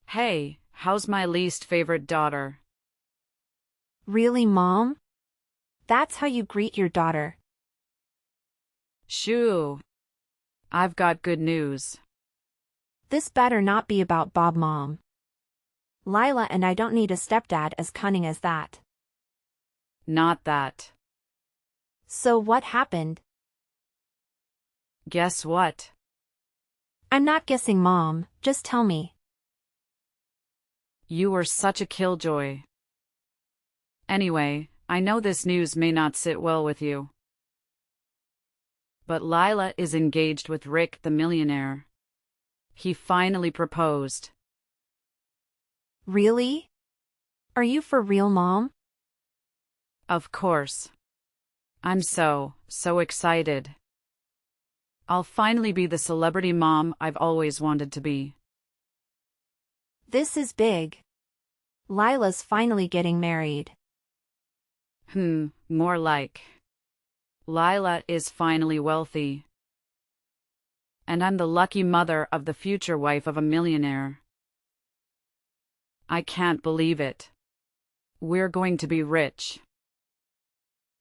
Hey, how's my least favorite daughter? Really, Mom? That's how you greet your daughter. Shoo. I've got good news. This better not be about Bob, Mom. Lila and I don't need a stepdad as cunning as that. Not that. So what happened? Guess what? I'm not guessing, Mom, just tell me. You were such a killjoy. Anyway, I know this news may not sit well with you. But Lila is engaged with Rick the millionaire. He finally proposed. Really? Are you for real, Mom? Of course. I'm so excited. I'll finally be the celebrity mom I've always wanted to be. This is big. Lila's finally getting married. More like. Lila is finally wealthy. And I'm the lucky mother of the future wife of a millionaire. I can't believe it. We're going to be rich.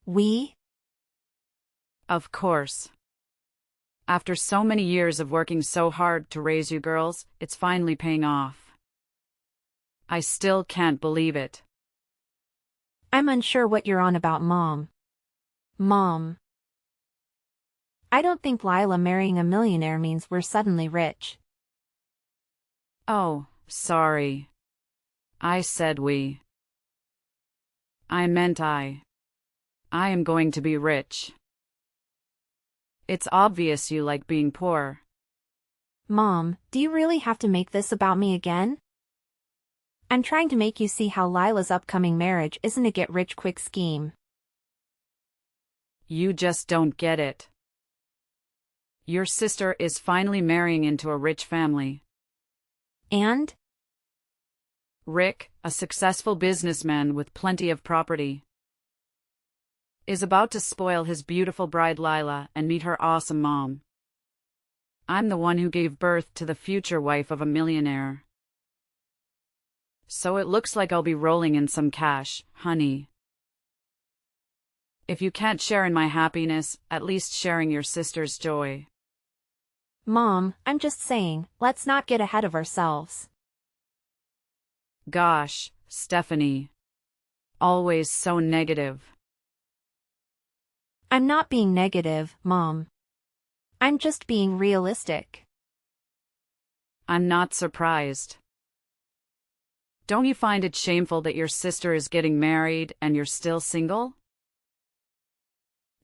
We? Of course. After so many years of working so hard to raise you girls, it's finally paying off. I still can't believe it. I'm unsure what you're on about, Mom. Mom. I don't think Lila marrying a millionaire means we're suddenly rich. Oh, sorry. I said we. I meant I. I am going to be rich. It's obvious you like being poor. Mom, do you really have to make this about me again? I'm trying to make you see how Lila's upcoming marriage isn't a get-rich-quick scheme. You just don't get it. Your sister is finally marrying into a rich family. And? Rick, a successful businessman with plenty of property, is about to spoil his beautiful bride Lila and meet her awesome mom. I'm the one who gave birth to the future wife of a millionaire. So it looks like I'll be rolling in some cash, honey. If you can't share in my happiness, at least sharing your sister's joy. Mom, I'm just saying, let's not get ahead of ourselves. Gosh, Stephanie. Always so negative. I'm not being negative, Mom. I'm just being realistic. I'm not surprised. Don't you find it shameful that your sister is getting married and you're still single?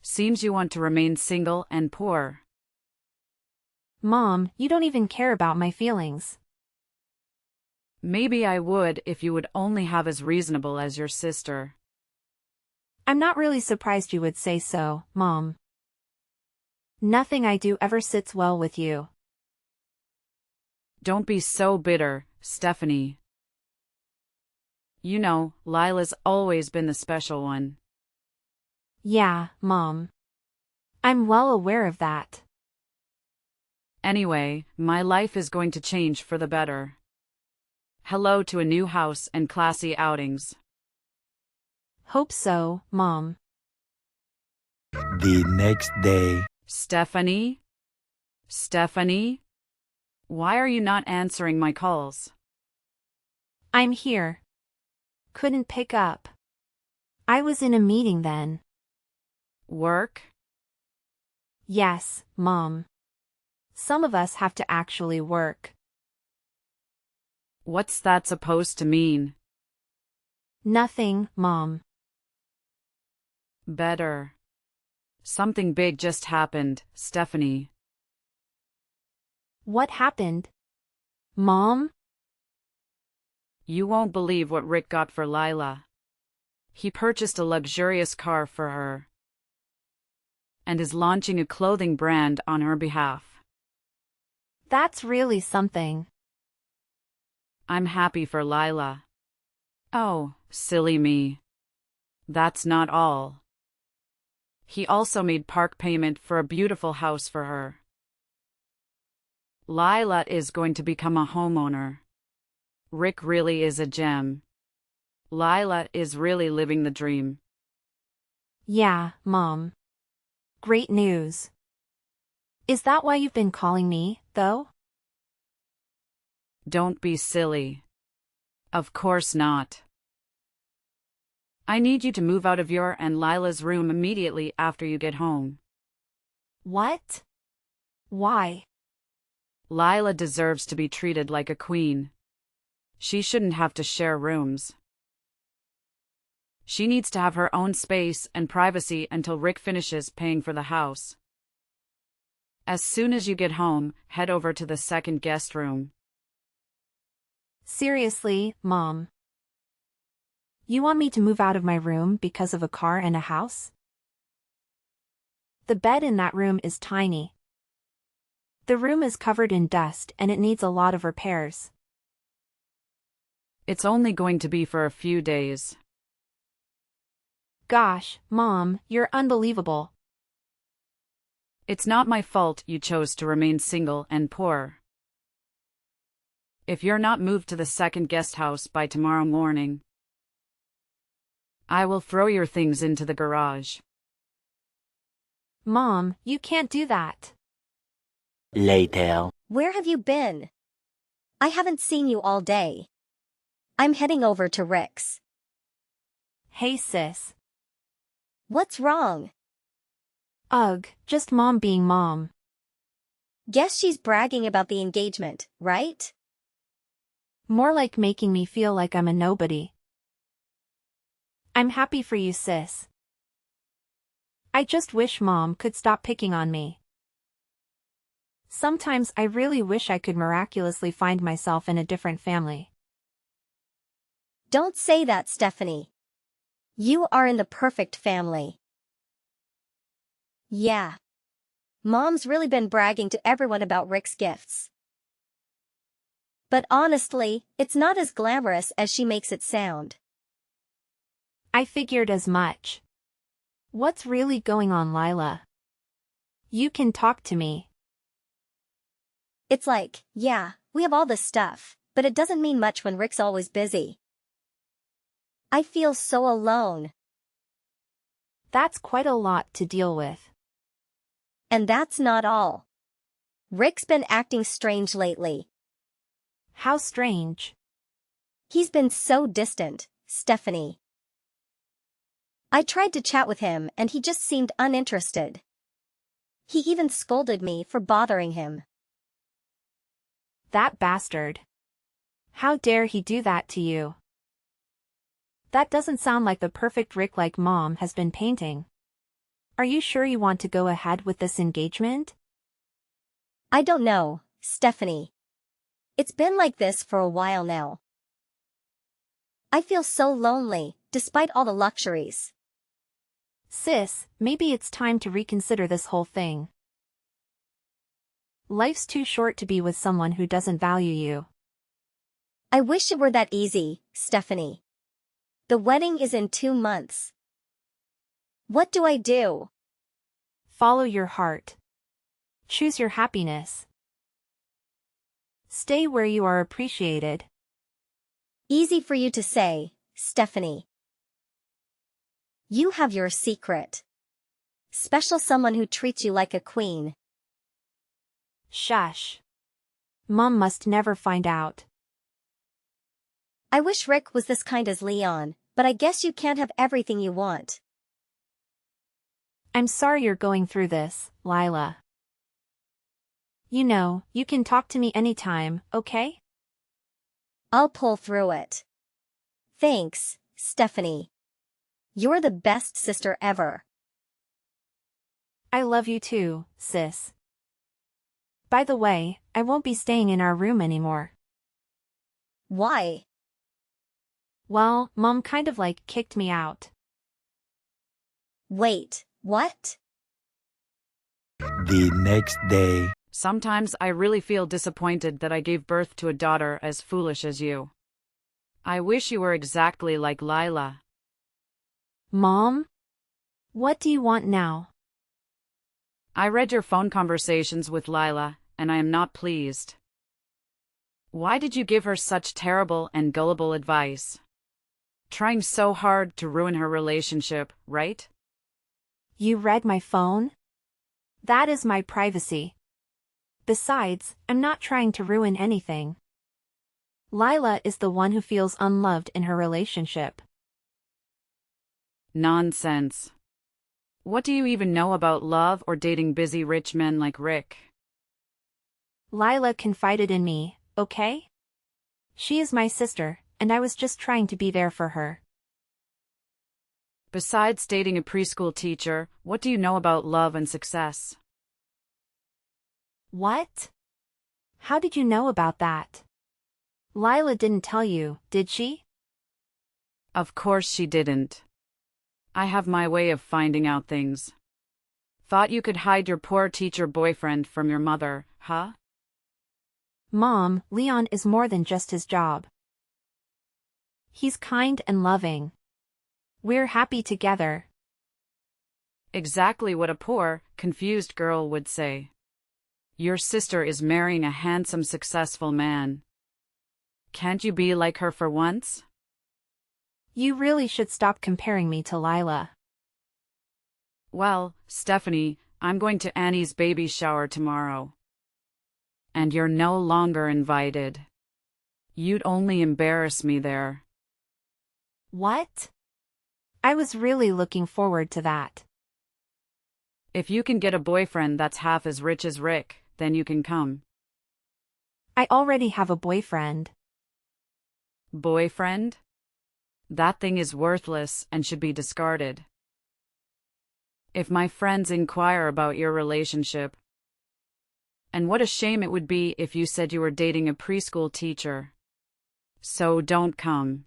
Seems you want to remain single and poor. Mom, you don't even care about my feelings. Maybe I would if you would only have as reasonable as your sister. I'm not really surprised you would say so, Mom. Nothing I do ever sits well with you. Don't be so bitter, Stephanie. You know, Lila's always been the special one. Yeah, Mom. I'm well aware of that. Anyway, my life is going to change for the better. Hello to a new house and classy outings. Hope so, Mom. The next day. Stephanie? Stephanie? Why are you not answering my calls? I'm here. Couldn't pick up. I was in a meeting then. Work? Yes, Mom. Some of us have to actually work. What's that supposed to mean? Nothing, Mom. Better. Something big just happened, Stephanie. What happened? Mom? You won't believe what Rick got for Lila. He purchased a luxurious car for her and is launching a clothing brand on her behalf. That's really something. I'm happy for Lila. Oh, silly me. That's not all. He also made part payment for a beautiful house for her. Lila is going to become a homeowner. Rick really is a gem. Lila is really living the dream. Yeah, Mom. Great news. Is that why you've been calling me, though? Don't be silly. Of course not. I need you to move out of your and Lila's room immediately after you get home. What? Why? Lila deserves to be treated like a queen. She shouldn't have to share rooms. She needs to have her own space and privacy until Rick finishes paying for the house. As soon as you get home, head over to the second guest room. Seriously, Mom? You want me to move out of my room because of a car and a house? The bed in that room is tiny. The room is covered in dust and it needs a lot of repairs. It's only going to be for a few days. Gosh, Mom, you're unbelievable. It's not my fault you chose to remain single and poor. If you're not moved to the second guest house by tomorrow morning, I will throw your things into the garage. Mom, you can't do that. Later. Where have you been? I haven't seen you all day. I'm heading over to Rick's. Hey, sis. What's wrong? Ugh, just Mom being Mom. Guess she's bragging about the engagement, right? More like making me feel like I'm a nobody. I'm happy for you, sis. I just wish Mom could stop picking on me. Sometimes I really wish I could miraculously find myself in a different family. Don't say that, Stephanie. You are in the perfect family. Yeah. Mom's really been bragging to everyone about Rick's gifts. But honestly, it's not as glamorous as she makes it sound. I figured as much. What's really going on, Lila? You can talk to me. It's like, yeah, we have all this stuff, but it doesn't mean much when Rick's always busy. I feel so alone. That's quite a lot to deal with. And that's not all. Rick's been acting strange lately. How strange. He's been so distant, Stephanie. I tried to chat with him and he just seemed uninterested. He even scolded me for bothering him. That bastard. How dare he do that to you? That doesn't sound like the perfect Rick like Mom has been painting. Are you sure you want to go ahead with this engagement? I don't know, Stephanie. It's been like this for a while now. I feel so lonely, despite all the luxuries. Sis, maybe it's time to reconsider this whole thing. Life's too short to be with someone who doesn't value you. I wish it were that easy, Stephanie. The wedding is in 2 months. What do I do? Follow your heart. Choose your happiness. Stay where you are appreciated. Easy for you to say, Stephanie. You have your secret. Special someone who treats you like a queen. Shush. Mom must never find out. I wish Rick was this kind as Leon, but I guess you can't have everything you want. I'm sorry you're going through this, Lila. You know, you can talk to me anytime, okay? I'll pull through it. Thanks, Stephanie. You're the best sister ever. I love you too, sis. By the way, I won't be staying in our room anymore. Why? Well, Mom kind of like kicked me out. Wait, what? The next day. Sometimes I really feel disappointed that I gave birth to a daughter as foolish as you. I wish you were exactly like Lila. Mom? What do you want now? I read your phone conversations with Lila, and I am not pleased. Why did you give her such terrible and gullible advice? Trying so hard to ruin her relationship, right? You read my phone? That is my privacy. Besides, I'm not trying to ruin anything. Lila is the one who feels unloved in her relationship. Nonsense. What do you even know about love or dating busy rich men like Rick? Lila confided in me, okay? She is my sister, and I was just trying to be there for her. Besides dating a preschool teacher, what do you know about love and success? What? How did you know about that? Lila didn't tell you, did she? Of course she didn't. I have my way of finding out things. Thought you could hide your poor teacher boyfriend from your mother, huh? Mom, Leon is more than just his job. He's kind and loving. We're happy together. Exactly what a poor, confused girl would say. Your sister is marrying a handsome, successful man. Can't you be like her for once? You really should stop comparing me to Lila. Well, Stephanie, I'm going to Annie's baby shower tomorrow. And you're no longer invited. You'd only embarrass me there. What? I was really looking forward to that. If you can get a boyfriend that's half as rich as Rick, then you can come. I already have a boyfriend. Boyfriend? That thing is worthless and should be discarded. If my friends inquire about your relationship, and what a shame it would be if you said you were dating a preschool teacher. So don't come.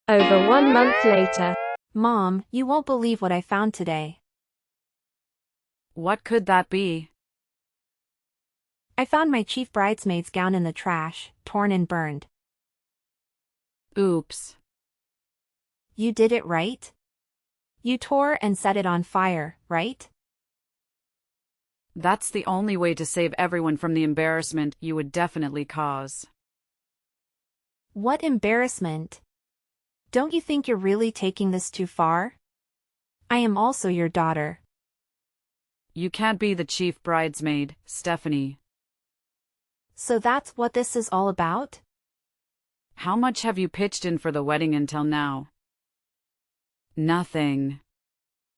Over 1 month later. Mom, you won't believe what I found today. What could that be? I found my chief bridesmaid's gown in the trash, torn and burned. Oops. You did it right? You tore and set it on fire, right? That's the only way to save everyone from the embarrassment you would definitely cause. What embarrassment? Don't you think you're really taking this too far? I am also your daughter. You can't be the chief bridesmaid, Stephanie. So that's what this is all about? How much have you pitched in for the wedding until now? Nothing.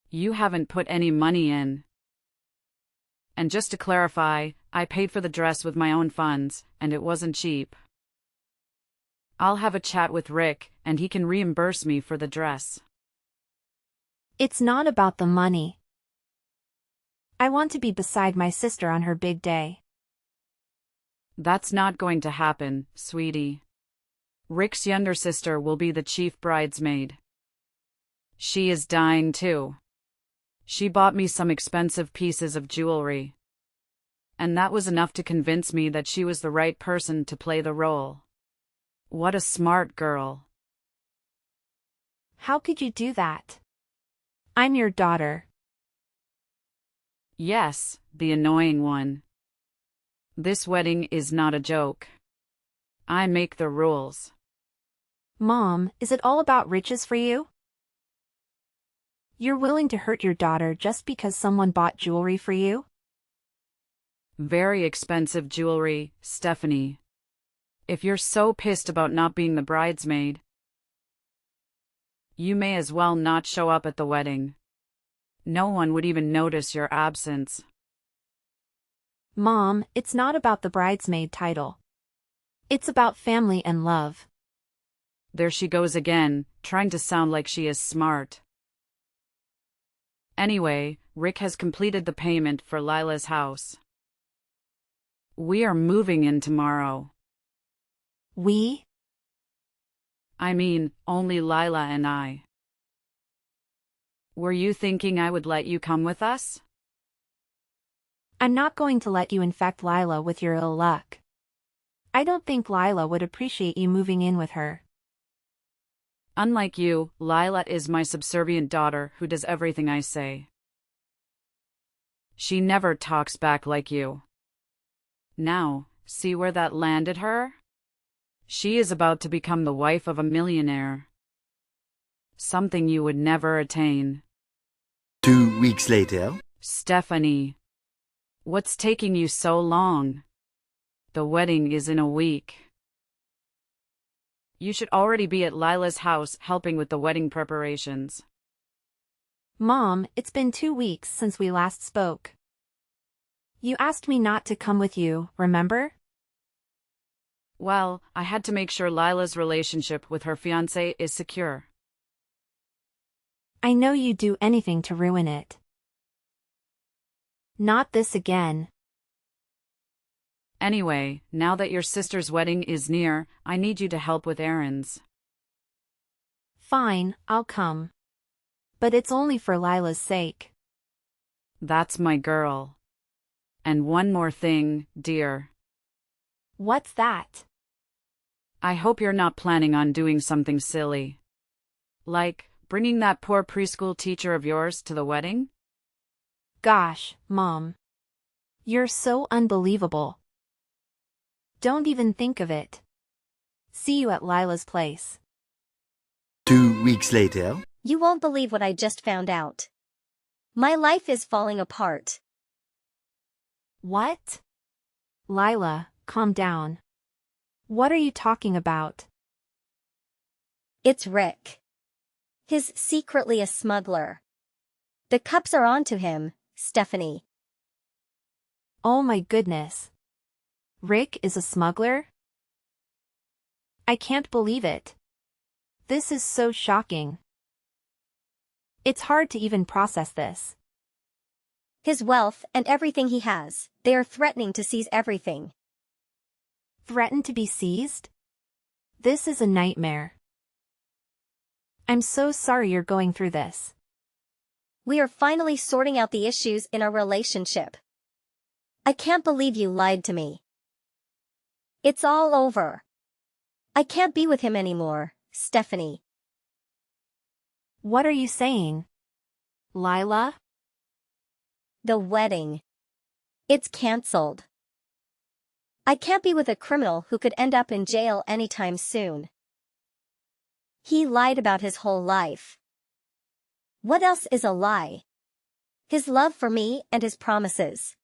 You haven't put any money in. And just to clarify, I paid for the dress with my own funds, and it wasn't cheap. I'll have a chat with Rick, and he can reimburse me for the dress. It's not about the money. I want to be beside my sister on her big day. That's not going to happen, sweetie. Rick's younger sister will be the chief bridesmaid. She is dying too. She bought me some expensive pieces of jewelry. And that was enough to convince me that she was the right person to play the role. What a smart girl. How could you do that? I'm your daughter. Yes, the annoying one. This wedding is not a joke. I make the rules. Mom, is it all about riches for you? You're willing to hurt your daughter just because someone bought jewelry for you? Very expensive jewelry, Stephanie. If you're so pissed about not being the bridesmaid, you may as well not show up at the wedding. No one would even notice your absence. Mom, it's not about the bridesmaid title. It's about family and love. There she goes again, trying to sound like she is smart. Anyway, Rick has completed the payment for Lila's house. We are moving in tomorrow. We? I mean, only Lila and I. Were you thinking I would let you come with us? I'm not going to let you infect Lila with your ill luck. I don't think Lila would appreciate you moving in with her. Unlike you, Lila is my subservient daughter who does everything I say. She never talks back like you. Now, See where that landed her? She is about to become the wife of a millionaire. Something you would never attain. 2 weeks later. Stephanie. What's taking you so long? The wedding is in a week. You should already be at Lila's house helping with the wedding preparations. Mom, it's been 2 weeks since we last spoke. You asked me not to come with you, remember? Well, I had to make sure Lila's relationship with her fiancé is secure. I know you'd do anything to ruin it. Not this again. Anyway, now that your sister's wedding is near, I need you to help with errands. Fine, I'll come. But it's only for Lila's sake. That's my girl. And one more thing, dear. What's that? I hope you're not planning on doing something silly. Like, bringing that poor preschool teacher of yours to the wedding? Gosh, Mom. You're so unbelievable. Don't even think of it. See you at Lila's place. 2 weeks later. You won't believe what I just found out. My life is falling apart. What? Lila, calm down. What are you talking about? It's Rick. He's secretly a smuggler. The cups are on to him, Stephanie. Oh my goodness. Rick is a smuggler? I can't believe it. This is so shocking. It's hard to even process this. His wealth and everything he has, they are threatening to seize everything. Threatened to be seized? This is a nightmare. I'm so sorry you're going through this. We are finally sorting out the issues in our relationship. I can't believe you lied to me. It's all over. I can't be with him anymore, Stephanie. What are you saying? Lila? The wedding. It's cancelled. I can't be with a criminal who could end up in jail anytime soon. He lied about his whole life. What else is a lie? His love for me and his promises.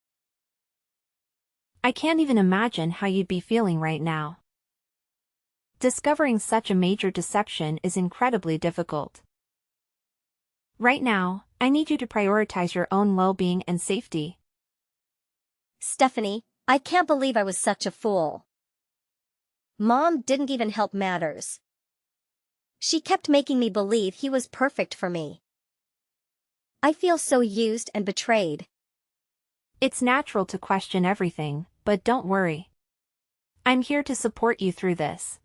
I can't even imagine how you'd be feeling right now. Discovering such a major deception is incredibly difficult. Right now, I need you to prioritize your own well-being and safety. Stephanie, I can't believe I was such a fool. Mom didn't even help matters. She kept making me believe he was perfect for me. I feel so used and betrayed. It's natural to question everything, but don't worry. I'm here to support you through this.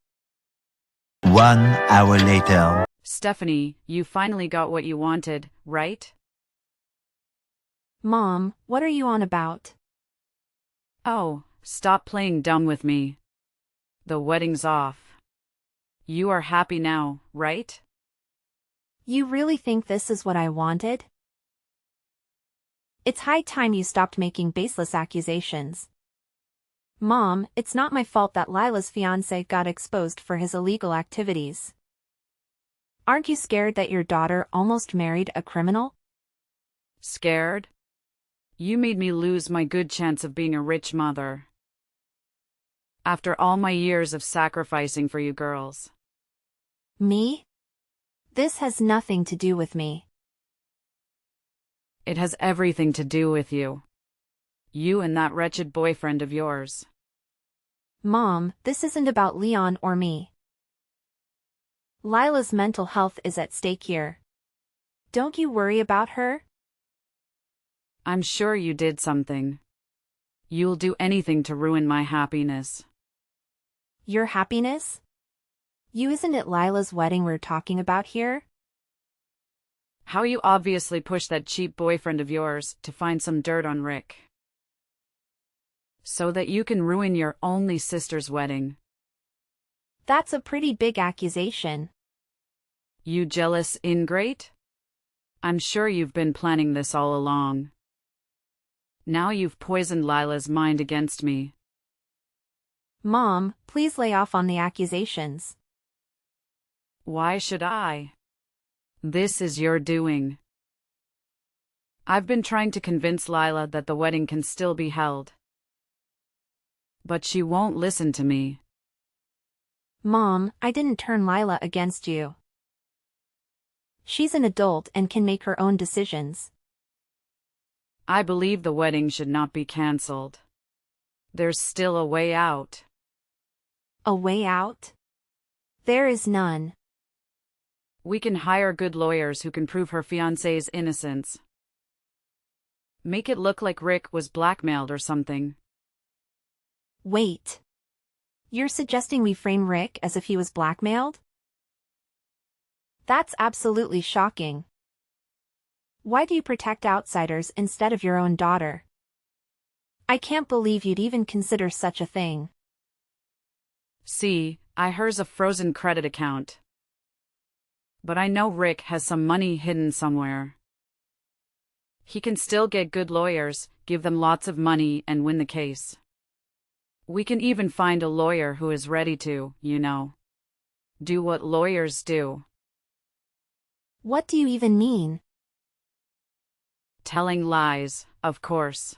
1 hour later. Stephanie, you finally got what you wanted, right? Mom, what are you on about? Oh, stop playing dumb with me. The wedding's off. You are happy now, right? You really think this is what I wanted? It's high time you stopped making baseless accusations. Mom, it's not my fault that Lila's fiancé got exposed for his illegal activities. Aren't you scared that your daughter almost married a criminal? Scared? You made me lose my good chance of being a rich mother. After all my years of sacrificing for you girls. Me? This has nothing to do with me. It has everything to do with you. You and that wretched boyfriend of yours. Mom, this isn't about Leon or me. Lila's mental health is at stake here. Don't you worry about her? I'm sure you did something. You'll do anything to ruin my happiness. Your happiness? Isn't it Lila's wedding we're talking about here? How you obviously pushed that cheap boyfriend of yours to find some dirt on Rick. So that you can ruin your only sister's wedding. That's a pretty big accusation. You jealous ingrate? I'm sure you've been planning this all along. Now you've poisoned Lila's mind against me. Mom, please lay off on the accusations. Why should I? This is your doing. I've been trying to convince Lila that the wedding can still be held. But she won't listen to me. Mom, I didn't turn Lila against you. She's an adult and can make her own decisions. I believe the wedding should not be cancelled. There's still a way out. A way out? There is none. We can hire good lawyers who can prove her fiancé's innocence. Make it look like Rick was blackmailed or something. Wait. You're suggesting we frame Rick as if he was blackmailed? That's absolutely shocking. Why do you protect outsiders instead of your own daughter? I can't believe you'd even consider such a thing. See, I hers a frozen credit account. But I know Rick has some money hidden somewhere. He can still get good lawyers, give them lots of money, and win the case. We can even find a lawyer who is ready to, do what lawyers do. What do you even mean? Telling lies, of course.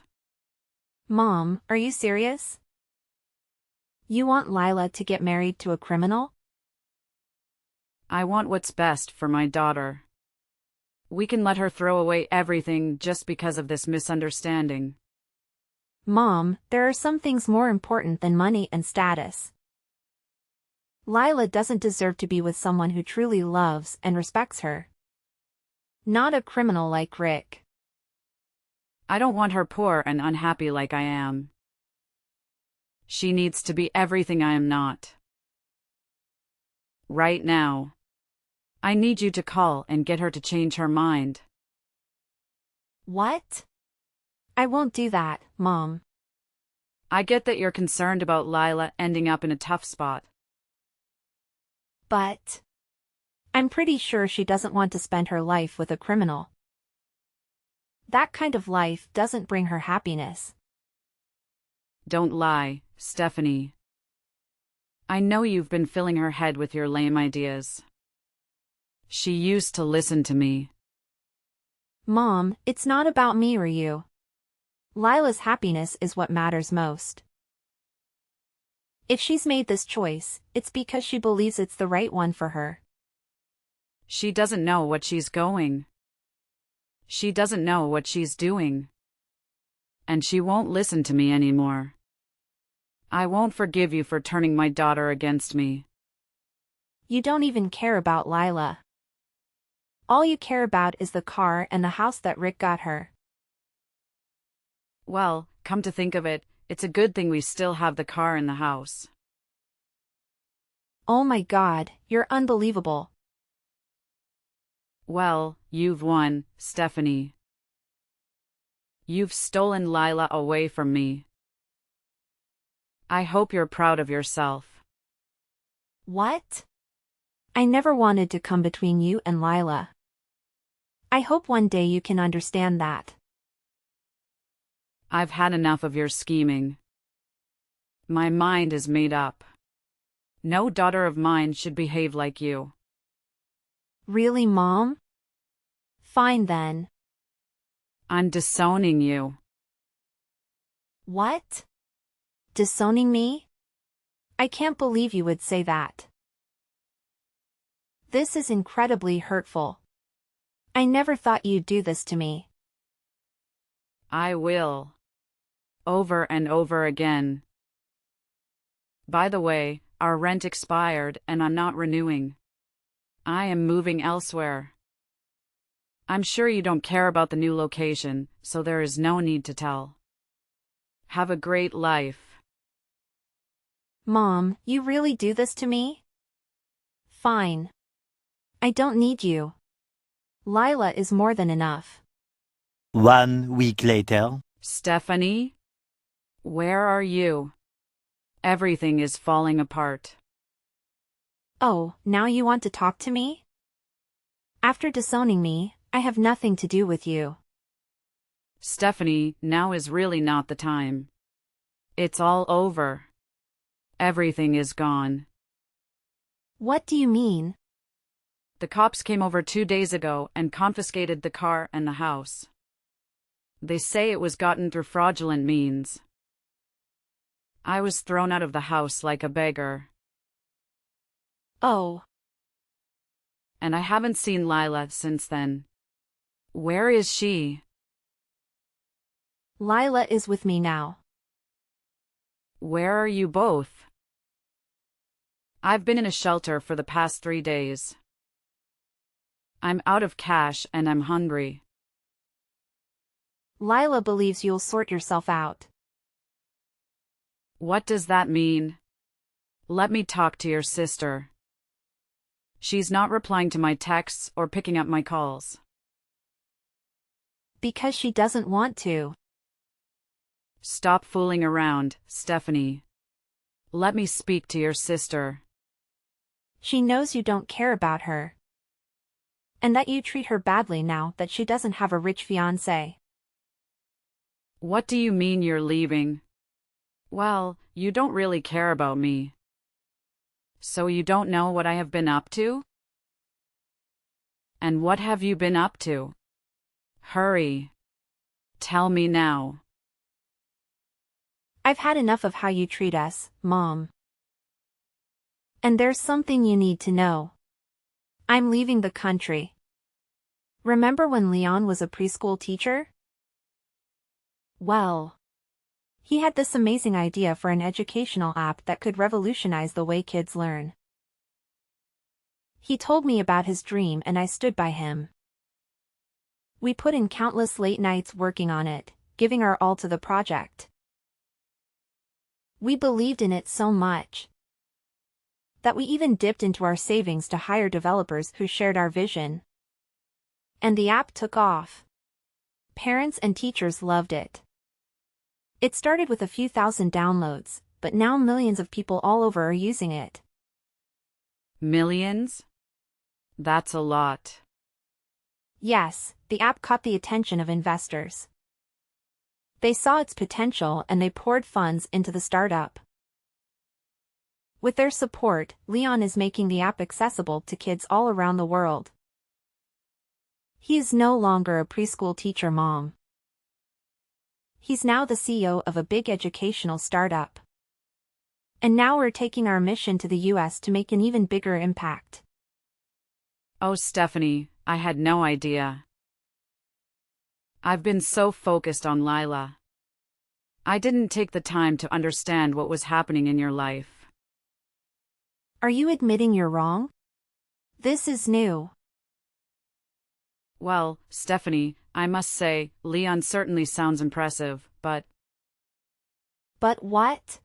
Mom, are you serious? You want Lila to get married to a criminal? I want what's best for my daughter. We can let her throw away everything just because of this misunderstanding. Mom, there are some things more important than money and status. Lila doesn't deserve to be with someone who truly loves and respects her. Not a criminal like Rick. I don't want her poor and unhappy like I am. She needs to be everything I am not. Right now. I need you to call and get her to change her mind. What? I won't do that, Mom. I get that you're concerned about Lila ending up in a tough spot. But I'm pretty sure she doesn't want to spend her life with a criminal. That kind of life doesn't bring her happiness. Don't lie, Stephanie. I know you've been filling her head with your lame ideas. She used to listen to me. Mom, it's not about me or you. Lila's happiness is what matters most. If she's made this choice, it's because she believes it's the right one for her. She doesn't know what she's going. She doesn't know what she's doing. And she won't listen to me anymore. I won't forgive you for turning my daughter against me. You don't even care about Lila. All you care about is the car and the house that Rick got her. Well, come to think of it, it's a good thing we still have the car and the house. Oh my God, you're unbelievable. Well, you've won, Stephanie. You've stolen Lila away from me. I hope you're proud of yourself. What? I never wanted to come between you and Lila. I hope one day you can understand that. I've had enough of your scheming. My mind is made up. No daughter of mine should behave like you. Really, Mom? Fine then. I'm disowning you. What? Disowning me? I can't believe you would say that. This is incredibly hurtful. I never thought you'd do this to me. I will. Over and over again. By the way, our rent expired and I'm not renewing. I am moving elsewhere. I'm sure you don't care about the new location, so there is no need to tell. Have a great life. Mom, you really do this to me? Fine. I don't need you. Lila is more than enough. 1 week later. Stephanie? Where are you? Everything is falling apart. Oh, now you want to talk to me? After disowning me, I have nothing to do with you. Stephanie, now is really not the time. It's all over. Everything is gone. What do you mean? The cops came over 2 days ago and confiscated the car and the house. They say it was gotten through fraudulent means. I was thrown out of the house like a beggar. Oh. And I haven't seen Lila since then. Where is she? Lila is with me now. Where are you both? I've been in a shelter for the past 3 days. I'm out of cash and I'm hungry. Lila believes you'll sort yourself out. What does that mean? Let me talk to your sister. She's not replying to my texts or picking up my calls. Because she doesn't want to. Stop fooling around, Stephanie. Let me speak to your sister. She knows you don't care about her. And that you treat her badly now that she doesn't have a rich fiancé. What do you mean you're leaving? Well, you don't really care about me. So you don't know what I have been up to? And what have you been up to? Hurry. Tell me now. I've had enough of how you treat us, Mom. And there's something you need to know. I'm leaving the country. Remember when Leon was a preschool teacher? Well, he had this amazing idea for an educational app that could revolutionize the way kids learn. He told me about his dream and I stood by him. We put in countless late nights working on it, giving our all to the project. We believed in it so much that we even dipped into our savings to hire developers who shared our vision. And the app took off. Parents and teachers loved it. It started with a few thousand downloads, but now millions of people all over are using it. Millions? That's a lot. Yes, the app caught the attention of investors. They saw its potential and they poured funds into the startup. With their support, Leon is making the app accessible to kids all around the world. He is no longer a preschool teacher, Mom. He's now the CEO of a big educational startup. And now we're taking our mission to the US to make an even bigger impact. Oh, Stephanie, I had no idea. I've been so focused on Lila. I didn't take the time to understand what was happening in your life. Are you admitting you're wrong? This is new. Well, Stephanie, I must say, Leon certainly sounds impressive, but... But what?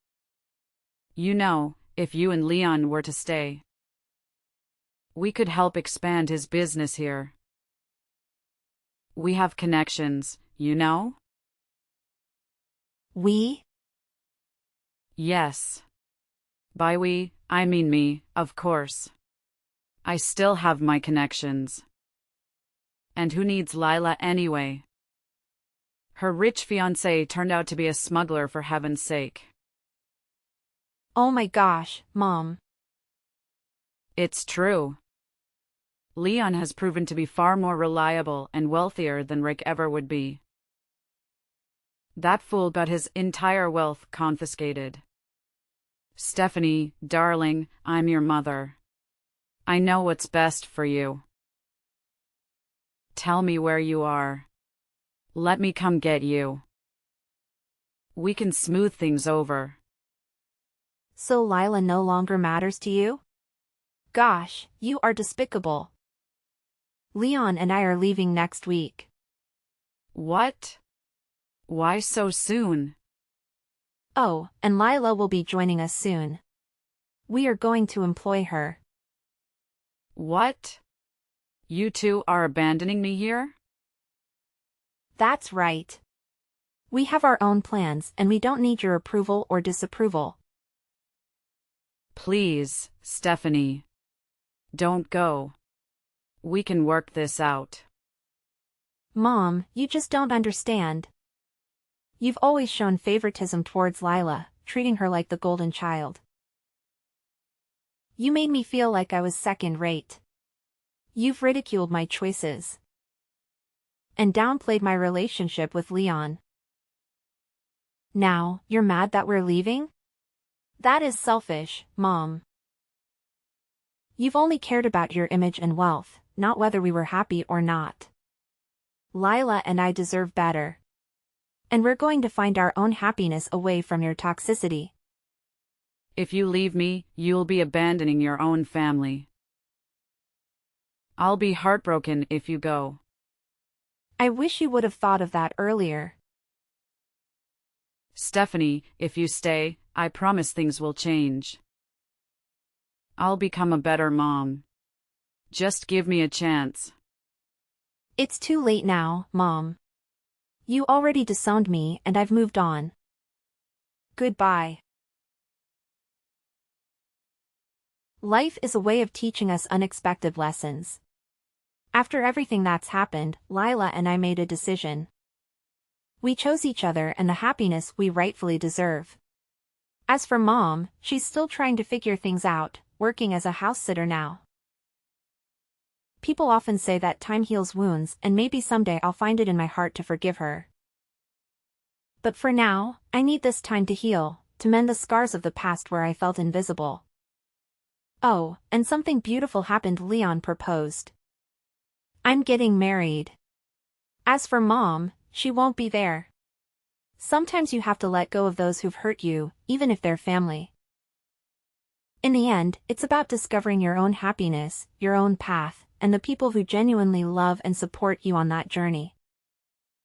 You know, if you and Leon were to stay, we could help expand his business here. We have connections, you know? We? Yes. By we, I mean me, of course. I still have my connections. And who needs Lila anyway? Her rich fiancé turned out to be a smuggler, for heaven's sake. Oh my gosh, Mom. It's true. Leon has proven to be far more reliable and wealthier than Rick ever would be. That fool got his entire wealth confiscated. Stephanie, darling, I'm your mother. I know what's best for you. Tell me where you are. Let me come get you. We can smooth things over. So Lila no longer matters to you? Gosh, you are despicable. Leon and I are leaving next week. What? Why so soon? Oh, and Lila will be joining us soon. We are going to employ her. What? You two are abandoning me here? That's right. We have our own plans and we don't need your approval or disapproval. Please, Stephanie. Don't go. We can work this out. Mom, you just don't understand. You've always shown favoritism towards Lila, treating her like the golden child. You made me feel like I was second-rate. You've ridiculed my choices and downplayed my relationship with Leon. Now, you're mad that we're leaving? That is selfish, Mom. You've only cared about your image and wealth, not whether we were happy or not. Lila and I deserve better. And we're going to find our own happiness away from your toxicity. If you leave me, you'll be abandoning your own family. I'll be heartbroken if you go. I wish you would have thought of that earlier. Stephanie, if you stay, I promise things will change. I'll become a better mom. Just give me a chance. It's too late now, Mom. You already disowned me and I've moved on. Goodbye. Life is a way of teaching us unexpected lessons. After everything that's happened, Lila and I made a decision. We chose each other and the happiness we rightfully deserve. As for Mom, she's still trying to figure things out, working as a house sitter now. People often say that time heals wounds and maybe someday I'll find it in my heart to forgive her. But for now, I need this time to heal, to mend the scars of the past where I felt invisible. Oh, and something beautiful happened. Leon proposed. I'm getting married. As for Mom, she won't be there. Sometimes you have to let go of those who've hurt you, even if they're family. In the end, it's about discovering your own happiness, your own path, and the people who genuinely love and support you on that journey.